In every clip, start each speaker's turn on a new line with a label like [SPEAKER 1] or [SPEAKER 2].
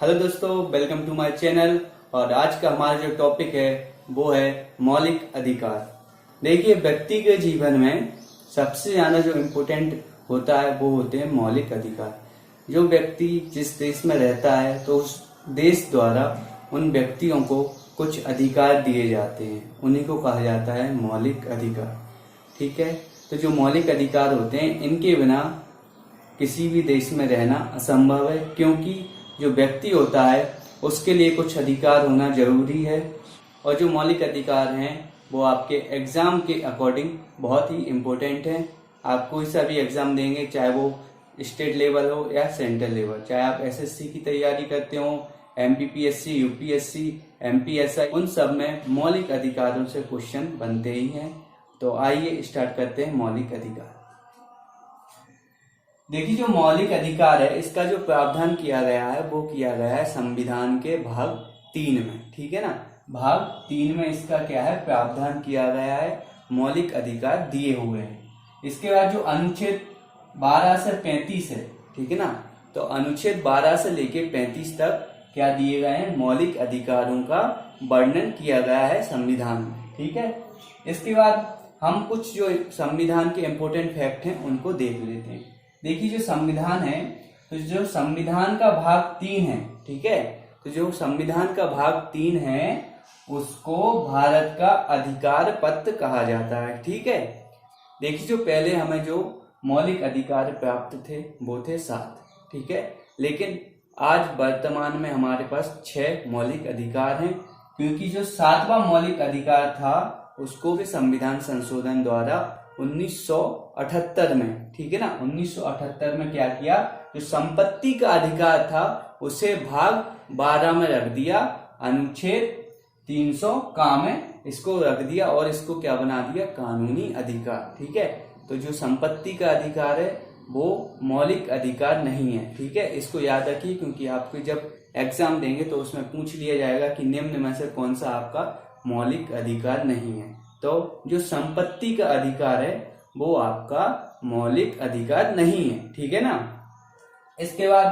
[SPEAKER 1] Hello दोस्तों, welcome to my channel. और आज का हमारा जो टॉपिक है वो है मौलिक अधिकार। देखिए, व्यक्ति के जीवन में सबसे ज्यादा जो इम्पोर्टेंट होता है वो होते हैं मौलिक अधिकार। जो व्यक्ति जिस देश में रहता है तो उस देश द्वारा उन व्यक्तियों को कुछ अधिकार दिए जाते हैं, उन्हीं को कहा जाता है मौलिक अधिकार। ठीक है, तो जो मौलिक अधिकार होते हैं इनके बिना किसी भी देश में रहना असंभव है, क्योंकि जो व्यक्ति होता है उसके लिए कुछ अधिकार होना जरूरी है। और जो मौलिक अधिकार हैं वो आपके एग्जाम के अकॉर्डिंग बहुत ही इम्पोर्टेंट है। आप कोई सा भी एग्जाम देंगे, चाहे वो स्टेट लेवल हो या सेंट्रल लेवल, चाहे आप एसएससी की तैयारी करते हो, एमपीपीएससी, यूपीएससी, एमपीएसआई, उन सब में मौलिक अधिकारों से क्वेश्चन बनते ही हैं। तो आइए स्टार्ट करते हैं मौलिक अधिकार। देखिए, जो मौलिक अधिकार है इसका जो प्रावधान किया गया है वो किया गया है संविधान के भाग 3 में। ठीक है ना, भाग 3 में इसका क्या है, प्रावधान किया गया है, मौलिक अधिकार दिए हुए हैं। इसके बाद जो अनुच्छेद 12 से 35 है, ठीक है ना, तो अनुच्छेद 12 से लेके 35 तक क्या दिए गए हैं, मौलिक अधिकारों का वर्णन किया गया है संविधान में। ठीक है, इसके बाद हम कुछ जो संविधान के इम्पोर्टेंट फैक्ट हैं उनको देख लेते हैं। देखिए, जो संविधान है, तो जो संविधान का भाग 3 है, ठीक है, तो जो संविधान का भाग 3 है उसको भारत का अधिकार पत्र कहा जाता है। ठीक है, देखिए, जो पहले हमें जो मौलिक अधिकार प्राप्त थे वो थे 7, ठीक है, लेकिन आज वर्तमान में हमारे पास 6 मौलिक अधिकार हैं, क्योंकि जो 7वां मौलिक अधिकार था उसको भी संविधान संशोधन द्वारा 1978 में, ठीक है ना, 1978 में क्या किया, जो संपत्ति का अधिकार था उसे भाग 12 में रख दिया, अनुच्छेद 300 का में इसको रख दिया और इसको क्या बना दिया, कानूनी अधिकार। ठीक है, तो जो संपत्ति का अधिकार है वो मौलिक अधिकार नहीं है। ठीक है, इसको याद रखिए, क्योंकि आपको जब एग्जाम देंगे तो उसमें पूछ लिया जाएगा कि निम्न में से कौन सा आपका मौलिक अधिकार नहीं है। तो जो संपत्ति का अधिकार है वो आपका मौलिक अधिकार नहीं है। ठीक है ना। इसके बाद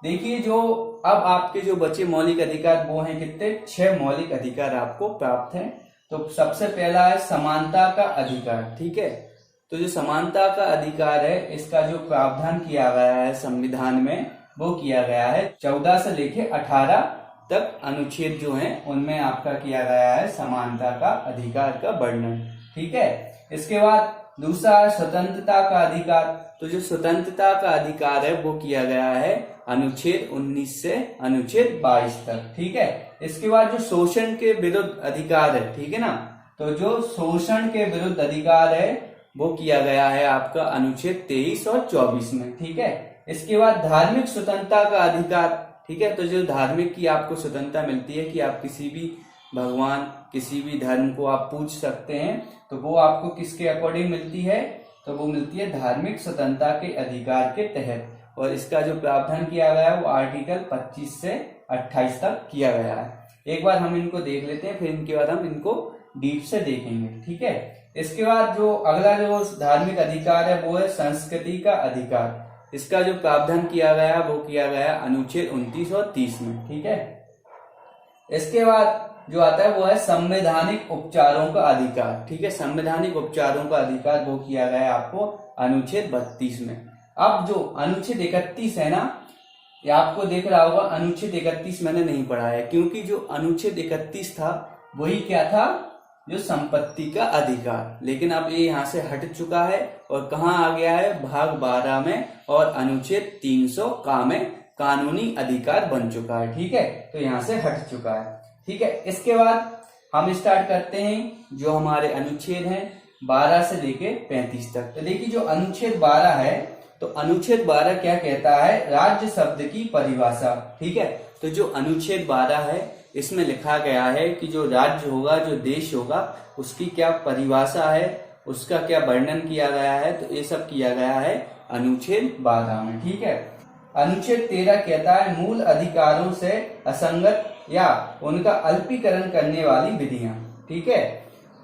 [SPEAKER 1] देखिए, जो अब आपके जो बचे मौलिक अधिकार वो हैं कितने, 6 मौलिक अधिकार आपको प्राप्त हैं। तो सबसे पहला है समानता का अधिकार। ठीक है, तो जो समानता का अधिकार है इसका जो प्रावधान किया गया है संविधान में वो किया गया है 14 से लेके 18 तक अनुच्छेद जो हैं उनमें आपका किया गया है समानता का अधिकार का वर्णन। ठीक है, इसके बाद दूसरा है स्वतंत्रता का अधिकार। तो जो स्वतंत्रता का अधिकार है वो किया गया है अनुच्छेद 19 से अनुच्छेद 22 तक। ठीक है, इसके बाद जो शोषण के विरुद्ध अधिकार है, ठीक है ना, तो जो शोषण के विरुद्ध अधिकार है वो किया गया है आपका अनुच्छेद 23 और 24 में। ठीक है, इसके बाद धार्मिक स्वतंत्रता का अधिकार। ठीक है, तो जो धार्मिक की आपको स्वतंत्रता मिलती है कि आप किसी भी भगवान, किसी भी धर्म को आप पूज सकते हैं, तो वो आपको किसके अकॉर्डिंग मिलती है, तो वो मिलती है धार्मिक स्वतंत्रता के अधिकार के तहत। और इसका जो प्रावधान किया गया है वो आर्टिकल 25 से 28 तक किया गया है। एक बार हम इनको देख लेते हैं, फिर इनके बाद हम इनको डीप से देखेंगे। ठीक है, इसके बाद जो अगला जो धार्मिक अधिकार है वो है संस्कृति का अधिकार। इसका जो प्रावधान किया गया वो किया गया अनुच्छेद 29 और 30 में। ठीक है, इसके बाद जो आता है वो है संवैधानिक उपचारों का अधिकार। ठीक है, संवैधानिक उपचारों का अधिकार वो किया गया आपको अनुच्छेद 32 में। अब जो अनुच्छेद 31 है ना, ये आपको देख रहा होगा, अनुच्छेद 31 मैंने नहीं पढ़ा है, क्योंकि जो अनुच्छेद 31 था वही क्या था, जो संपत्ति का अधिकार, लेकिन अब ये यहाँ से हट चुका है और कहाँ आ गया है, भाग 12 में और अनुच्छेद 300 का में कानूनी अधिकार बन चुका है। ठीक है, तो यहाँ से हट चुका है। ठीक है, इसके बाद हम स्टार्ट करते हैं जो हमारे अनुच्छेद हैं 12 से लेके 35 तक। तो देखिए, जो अनुच्छेद 12 है, तो अनुच्छेद 12 क्या कहता है, राज्य शब्द की परिभाषा। ठीक है, तो जो अनुच्छेद 12 है इसमें लिखा गया है कि जो राज्य होगा, जो देश होगा, उसकी क्या परिभाषा है, उसका क्या वर्णन किया गया है, तो ये सब किया गया है अनुच्छेद 12 में। ठीक है, अनुच्छेद 13 कहता है मूल अधिकारों से असंगत या उनका अल्पीकरण करने वाली विधियां। ठीक है,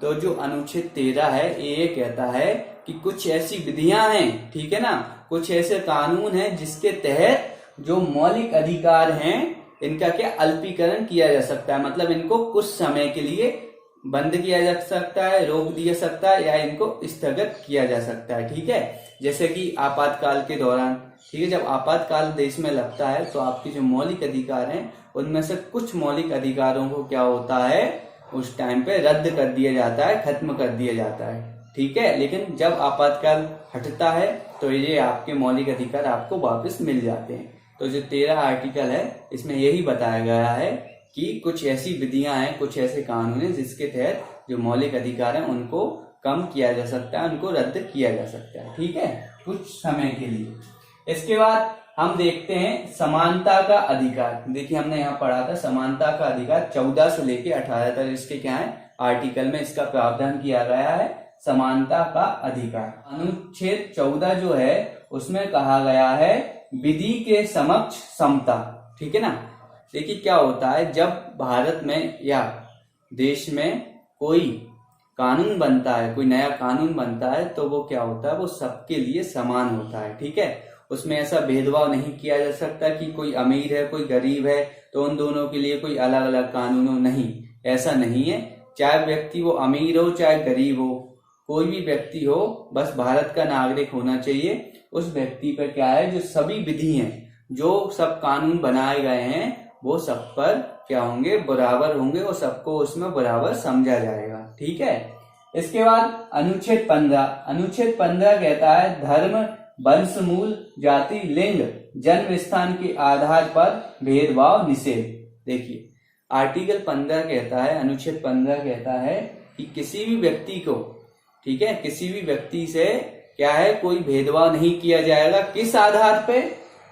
[SPEAKER 1] तो जो अनुच्छेद 13 है ये कहता है कि कुछ ऐसी विधियां हैं, ठीक है ना, कुछ ऐसे कानून हैं जिसके तहत जो मौलिक अधिकार हैं इनका क्या अल्पीकरण किया जा सकता है, मतलब इनको कुछ समय के लिए बंद किया जा सकता है, रोक दिया सकता है, या इनको स्थगित किया जा सकता है। ठीक है, जैसे कि आपातकाल के दौरान, ठीक है, जब आपातकाल देश में लगता है तो आपके जो मौलिक अधिकार हैं उनमें से कुछ मौलिक अधिकारों को क्या होता है, उस टाइम पे रद्द कर दिया जाता है, खत्म कर दिया जाता है। ठीक है, लेकिन जब आपातकाल हटता है तो ये आपके मौलिक अधिकार आपको वापस मिल जाते हैं। तो जो 13 आर्टिकल है इसमें यही बताया गया है कि कुछ ऐसी विधियां हैं, कुछ ऐसे कानून हैं जिसके तहत जो मौलिक अधिकार हैं उनको कम किया जा सकता है, उनको रद्द किया जा सकता है। ठीक है, कुछ समय के लिए। इसके बाद हम देखते हैं समानता का अधिकार। देखिए हमने यहाँ पढ़ा था समानता का अधिकार 14 से लेके 18 तक इसके क्या है आर्टिकल में इसका प्रावधान किया गया है, समानता का अधिकार। अनुच्छेद 14 जो है उसमें कहा गया है विधि के समक्ष समता। ठीक है ना, देखिए क्या होता है जब भारत में या देश में कोई कानून बनता है, कोई नया कानून बनता है तो वो क्या होता है, वो सबके लिए समान होता है। ठीक है, उसमें ऐसा भेदभाव नहीं किया जा सकता कि कोई अमीर है कोई गरीब है तो उन दोनों के लिए कोई अलग अलग कानून हो, नहीं, ऐसा नहीं है। चाहे व्यक्ति वो अमीर हो चाहे गरीब हो, कोई भी व्यक्ति हो, बस भारत का नागरिक होना चाहिए। उस व्यक्ति पर क्या है, जो सभी विधि हैं, जो सब कानून बनाए गए हैं वो सब पर क्या होंगे, बराबर होंगे और सबको उसमें बराबर समझा जाएगा। ठीक है, इसके बाद अनुच्छेद 15। अनुच्छेद 15 कहता है धर्म, वंश, मूल, जाति, लिंग, जन्म स्थान के आधार पर भेदभाव निषेध। देखिए आर्टिकल 15 कहता है, अनुच्छेद 15 कहता है कि किसी भी व्यक्ति को, ठीक है, किसी भी व्यक्ति से क्या है कोई भेदभाव नहीं किया जाएगा। किस आधार पे,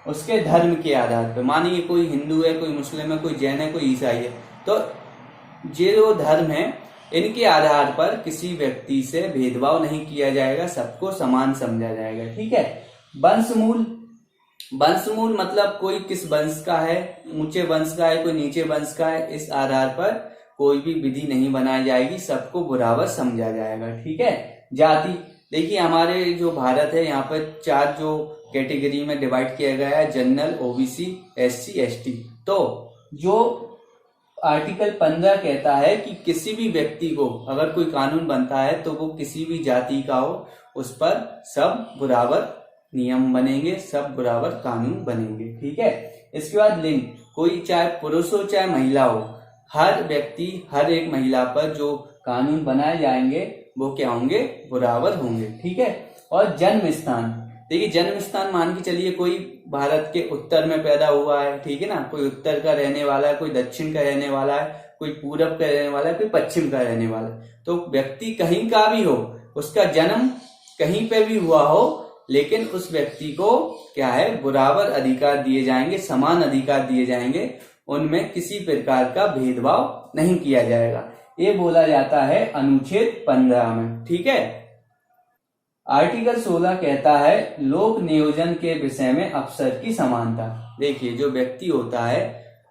[SPEAKER 1] उसके धर्म के आधार पे। मानिए कोई हिंदू है, कोई मुस्लिम है, कोई जैन है, कोई ईसाई है, तो ये जो धर्म है इनके आधार पर किसी व्यक्ति से भेदभाव नहीं किया जाएगा, सबको समान समझा जाएगा। ठीक है, वंशमूल, वंशमूल मतलब कोई किस वंश का है, ऊंचे वंश का है कोई नीचे वंश का है, इस आधार पर कोई भी विधि नहीं बनाई जाएगी, सबको बराबर समझा जाएगा। ठीक है, जाति, देखिए हमारे जो भारत है यहाँ पर 4 जो कैटेगरी में डिवाइड किया गया है, जनरल, ओबीसी, एससी, एसटी। तो जो आर्टिकल 15 कहता है कि किसी भी व्यक्ति को अगर कोई कानून बनता है तो वो किसी भी जाति का हो, उस पर सब बराबर नियम बनेंगे, सब बराबर कानून बनेंगे। ठीक है, इसके बाद लिंग, कोई चाहे पुरुष हो चाहे महिला हो, हर व्यक्ति, हर एक महिला पर जो कानून बनाए जाएंगे वो क्या होंगे, बराबर होंगे। ठीक है, और जन्म स्थान, देखिए जन्म स्थान मान के चलिए कोई भारत के उत्तर में पैदा हुआ है, ठीक है ना, कोई उत्तर का रहने वाला है, कोई दक्षिण का रहने वाला है, कोई पूरब का रहने वाला है, कोई पश्चिम का रहने वाला है, तो व्यक्ति कहीं का भी हो, उसका जन्म कहीं पे भी हुआ हो, लेकिन उस व्यक्ति को क्या है बराबर अधिकार दिए जाएंगे, समान अधिकार दिए जाएंगे, उनमें किसी प्रकार का भेदभाव नहीं किया जाएगा। ये बोला जाता है अनुच्छेद 15 में। ठीक है, आर्टिकल 16 कहता है लोक नियोजन के विषय में अफसर की समानता। देखिए जो व्यक्ति होता है,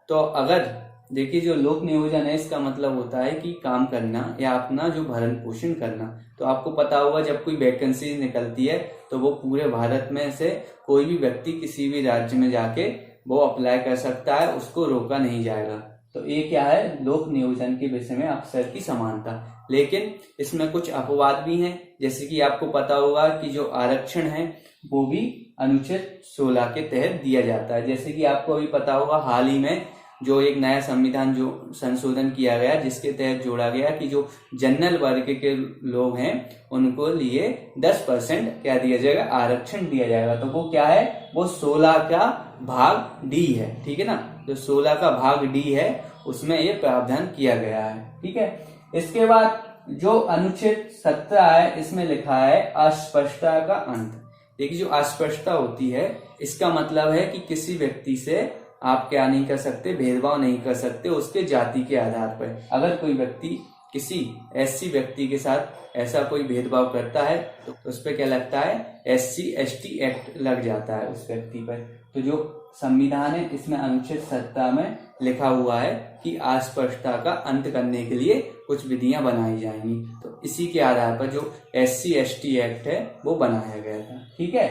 [SPEAKER 1] तो अगर देखिए जो लोक नियोजन है इसका मतलब होता है कि काम करना या अपना जो भरण पोषण करना। तो आपको पता होगा जब कोई वैकेंसी निकलती है तो वो पूरे भारत में से कोई भी व्यक्ति किसी भी राज्य में जाके वो अप्लाई कर सकता है, उसको रोका नहीं जाएगा। तो ये क्या है, लोक नियोजन के विषय में अफसर की समानता। लेकिन इसमें कुछ अपवाद भी हैं, जैसे कि आपको पता होगा कि जो आरक्षण है वो भी अनुच्छेद 16 के तहत दिया जाता है। जैसे कि आपको अभी पता होगा हाल ही में जो एक नया संविधान जो संशोधन किया गया, जिसके तहत जोड़ा गया कि जो जनरल वर्ग के लोग हैं उनको लिए 10% क्या दिया जाएगा, आरक्षण दिया जाएगा। तो वो क्या है, वो 16 का भाग डी है। ठीक है ना, जो 16 का भाग डी है उसमें ये प्रावधान किया गया है। ठीक है, इसके बाद जो अनुच्छेद 17 है इसमें लिखा है अस्पष्टता का अंत। देखिए जो अस्पष्टता होती है इसका मतलब है कि किसी व्यक्ति से आप क्या नहीं कर सकते, भेदभाव नहीं कर सकते उसके जाति के आधार पर। अगर कोई व्यक्ति किसी एससी व्यक्ति के साथ ऐसा कोई भेदभाव करता है तो उस पर क्या लगता है, SC ST एक्ट लग जाता है उस व्यक्ति पर। तो जो संविधान है इसमें अनुच्छेद 17 में लिखा हुआ है कि अस्पष्टता का अंत करने के लिए कुछ विधियां बनाई जाएंगी। तो इसी के आधार पर जो SC ST एक्ट है वो बनाया गया था। ठीक है,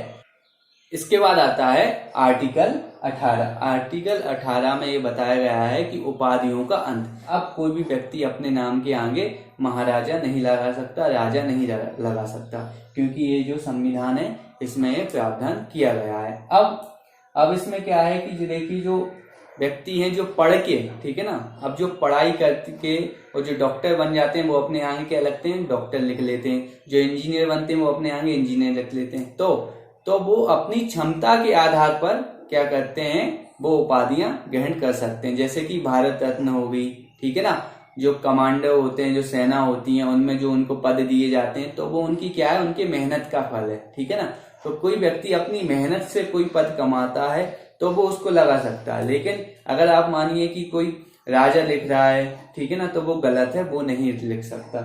[SPEAKER 1] इसके बाद आता है आर्टिकल 18। आर्टिकल 18 में ये बताया गया है कि उपाधियों का अंत। अब कोई भी व्यक्ति अपने नाम के आगे महाराजा नहीं लगा सकता, राजा नहीं लगा सकता, क्योंकि ये जो संविधान है इसमें ये प्रावधान किया गया है। अब इसमें क्या है कि देखिए जो व्यक्ति हैं जो पढ़ के, ठीक है ना, अब जो पढ़ाई करके और जो डॉक्टर बन जाते हैं वो अपने आगे क्या लिखते हैं, डॉक्टर लिख लेते हैं। जो इंजीनियर बनते हैं वो अपने आगे इंजीनियर लिख लेते हैं। तो वो अपनी क्षमता के आधार पर क्या करते हैं, वो उपाधियां ग्रहण कर सकते हैं। जैसे कि भारत रत्न हो गई, ठीक है ना। जो कमांडो होते हैं, जो सेना होती है, उनमें जो उनको पद दिए जाते हैं तो वो उनकी क्या है, उनकी मेहनत का फल है, ठीक है ना। तो कोई व्यक्ति अपनी मेहनत से कोई पद कमाता है तो वो उसको लगा सकता है। लेकिन अगर आप मानिए कि कोई राजा लिख रहा है, ठीक है ना, तो वो गलत है, वो नहीं लिख सकता।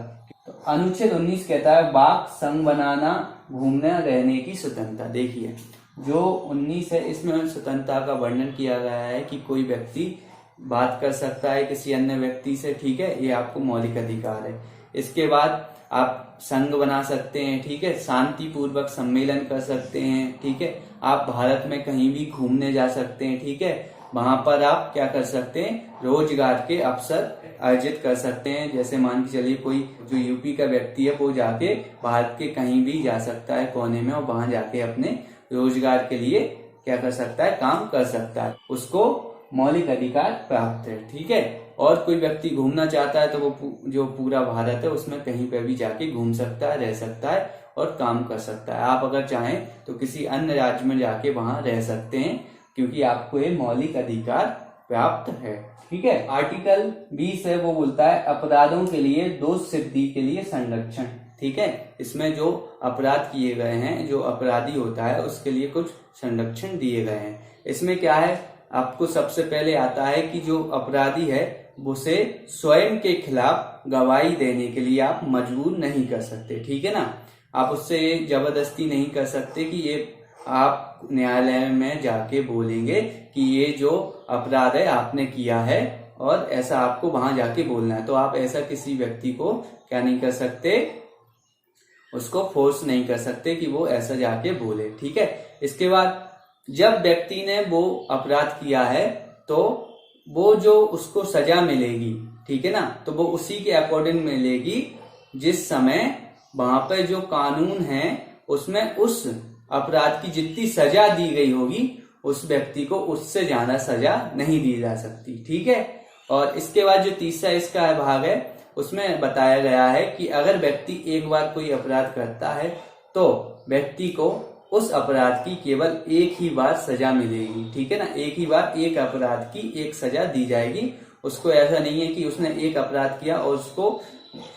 [SPEAKER 1] तो अनुच्छेद 19 कहता है वाक, संघ बनाना, घूमना, रहने की स्वतंत्रता। देखिए जो 19 है इसमें स्वतंत्रता का वर्णन किया गया है कि कोई व्यक्ति बात कर सकता है किसी अन्य व्यक्ति से, ठीक है, ये आपको मौलिक अधिकार है। इसके बाद आप संघ बना सकते हैं, ठीक है, शांति पूर्वक सम्मेलन कर सकते हैं, ठीक है, आप भारत में कहीं भी घूमने जा सकते हैं, ठीक है, वहां पर आप क्या कर सकते हैं, रोजगार के अवसर अर्जित कर सकते हैं। जैसे मान के चलिए कोई जो यूपी का व्यक्ति है वो जाके भारत के कहीं भी जा सकता है कोने में, और वहां जाके अपने रोजगार के लिए क्या कर सकता है, काम कर सकता है, उसको मौलिक अधिकार प्राप्त है, ठीक है। और कोई व्यक्ति घूमना चाहता है तो वो जो पूरा भारत है उसमें कहीं पे भी जाके घूम सकता है, रह सकता है और काम कर सकता है। आप अगर चाहें तो किसी अन्य राज्य में जाके वहां रह सकते हैं, क्योंकि आपको ये मौलिक अधिकार प्राप्त है, ठीक है। आर्टिकल 20 है वो बोलता है अपराधों के लिए दोष सिद्धि के लिए संरक्षण, ठीक है। इसमें जो अपराध किए गए हैं, जो अपराधी होता है उसके लिए कुछ संरक्षण दिए गए हैं। इसमें क्या है, आपको सबसे पहले आता है कि जो अपराधी है उसे स्वयं के खिलाफ गवाही देने के लिए आप मजबूर नहीं कर सकते, ठीक है ना। आप उससे ये जबरदस्ती नहीं कर सकते कि ये आप न्यायालय में जाके बोलेंगे कि ये जो अपराध है आपने किया है और ऐसा आपको वहां जाके बोलना है। तो आप ऐसा किसी व्यक्ति को क्या नहीं कर सकते, उसको फोर्स नहीं कर सकते कि वो ऐसा जाके बोले, ठीक है। इसके बाद जब व्यक्ति ने वो अपराध किया है तो वो जो उसको सजा मिलेगी, ठीक है ना, तो वो उसी के अकॉर्डिंग मिलेगी जिस समय वहां पर जो कानून है उसमें उस अपराध की जितनी सजा दी गई होगी उस व्यक्ति को उससे ज्यादा सजा नहीं दी जा सकती, ठीक है। और इसके बाद जो तीसरा इसका भाग है उसमें बताया गया है कि अगर व्यक्ति एक बार कोई अपराध करता है तो व्यक्ति को उस अपराध की केवल एक ही बार सजा मिलेगी, ठीक है ना। एक ही बार एक अपराध की एक सजा दी जाएगी। उसको ऐसा नहीं है कि उसने एक अपराध किया और उसको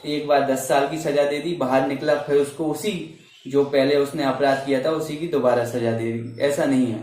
[SPEAKER 1] एक बार 10 साल की सजा दे दी, बाहर निकला फिर उसको उसी जो पहले उसने अपराध किया था उसी की दोबारा सजा दे दी, ऐसा नहीं है।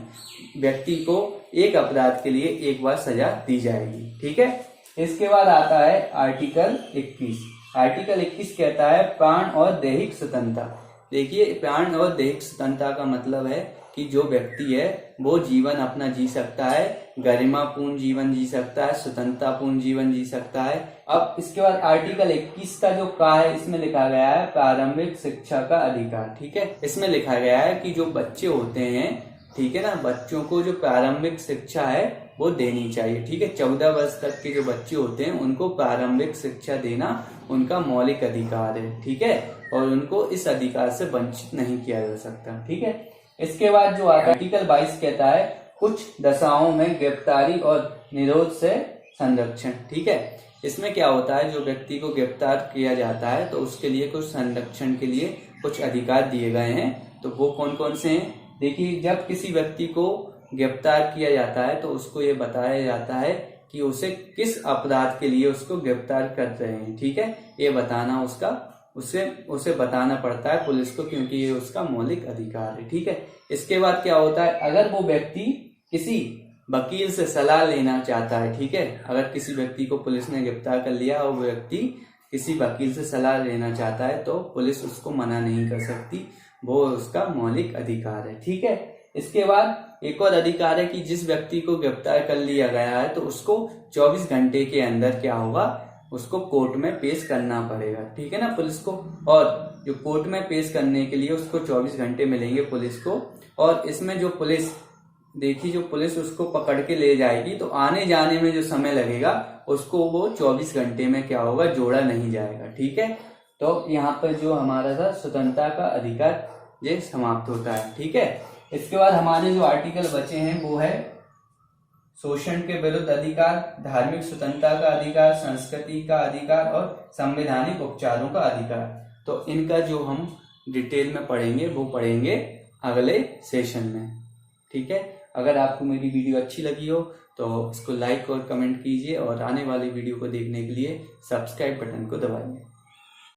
[SPEAKER 1] व्यक्ति को एक अपराध के लिए एक बार सजा दी जाएगी, ठीक है। इसके बाद आता है आर्टिकल 21। आर्टिकल 21 कहता है प्राण और दैहिक स्वतंत्रता। देखिए प्राण और दैहिक स्वतंत्रता का मतलब है कि जो व्यक्ति है वो जीवन अपना जी सकता है, गरिमापूर्ण जीवन जी सकता है, स्वतंत्रतापूर्ण जीवन जी सकता है। अब इसके बाद आर्टिकल 21 का जो का है इसमें लिखा गया है प्रारंभिक शिक्षा का अधिकार, ठीक है। इसमें लिखा गया है कि जो बच्चे होते हैं, ठीक है ना, बच्चों को जो प्रारंभिक शिक्षा है वो देनी चाहिए, ठीक है। 14 वर्ष तक के जो बच्चे होते हैं उनको प्रारंभिक शिक्षा देना उनका मौलिक अधिकार है, ठीक है, और उनको इस अधिकार से वंचित नहीं किया जा सकता, ठीक है। इसके बाद जो आर्टिकल 22 कहता है कुछ दशाओं में गिरफ्तारी और निरोध से संरक्षण, ठीक है। इसमें क्या होता है, जो व्यक्ति को गिरफ्तार किया जाता है तो उसके लिए कुछ संरक्षण के लिए कुछ अधिकार दिए गए हैं। तो वो कौन कौन से हैं, देखिए जब किसी व्यक्ति को गिरफ्तार किया जाता है तो उसको ये बताया जाता है कि उसे किस अपराध के लिए उसको गिरफ्तार कर रहे हैं, ठीक है। ये बताना उसका उसे बताना पड़ता है पुलिस को, क्योंकि ये उसका मौलिक अधिकार है, ठीक है। इसके बाद क्या होता है, अगर वो व्यक्ति किसी वकील से सलाह लेना चाहता है, ठीक है, अगर किसी व्यक्ति को पुलिस ने गिरफ्तार कर लिया और वो व्यक्ति किसी वकील से सलाह लेना चाहता है तो पुलिस उसको मना नहीं कर सकती, वो उसका मौलिक अधिकार है, ठीक है। इसके बाद एक और अधिकार है कि जिस व्यक्ति को गिरफ्तार कर लिया गया है तो उसको 24 घंटे के अंदर क्या होगा, उसको कोर्ट में पेश करना पड़ेगा, ठीक है ना, पुलिस को। और जो कोर्ट में पेश करने के लिए उसको 24 घंटे मिलेंगे पुलिस को, और इसमें जो पुलिस देखी, जो पुलिस उसको पकड़ के ले जाएगी तो आने जाने में जो समय लगेगा उसको वो 24 घंटे में क्या होगा, जोड़ा नहीं जाएगा। ठीक है, तो यहाँ पर जो हमारा था स्वतंत्रता का अधिकार ये समाप्त होता है। ठीक है, इसके बाद हमारे जो आर्टिकल बचे हैं वो है शोषण के विरुद्ध अधिकार, धार्मिक स्वतंत्रता का अधिकार, संस्कृति का अधिकार और संवैधानिक उपचारों का अधिकार। तो इनका जो हम डिटेल में पढ़ेंगे वो पढ़ेंगे अगले सेशन में। ठीक है, अगर आपको मेरी वीडियो अच्छी लगी हो तो इसको लाइक और कमेंट कीजिए और आने वाली वीडियो को देखने के लिए सब्सक्राइब बटन को दबाइए।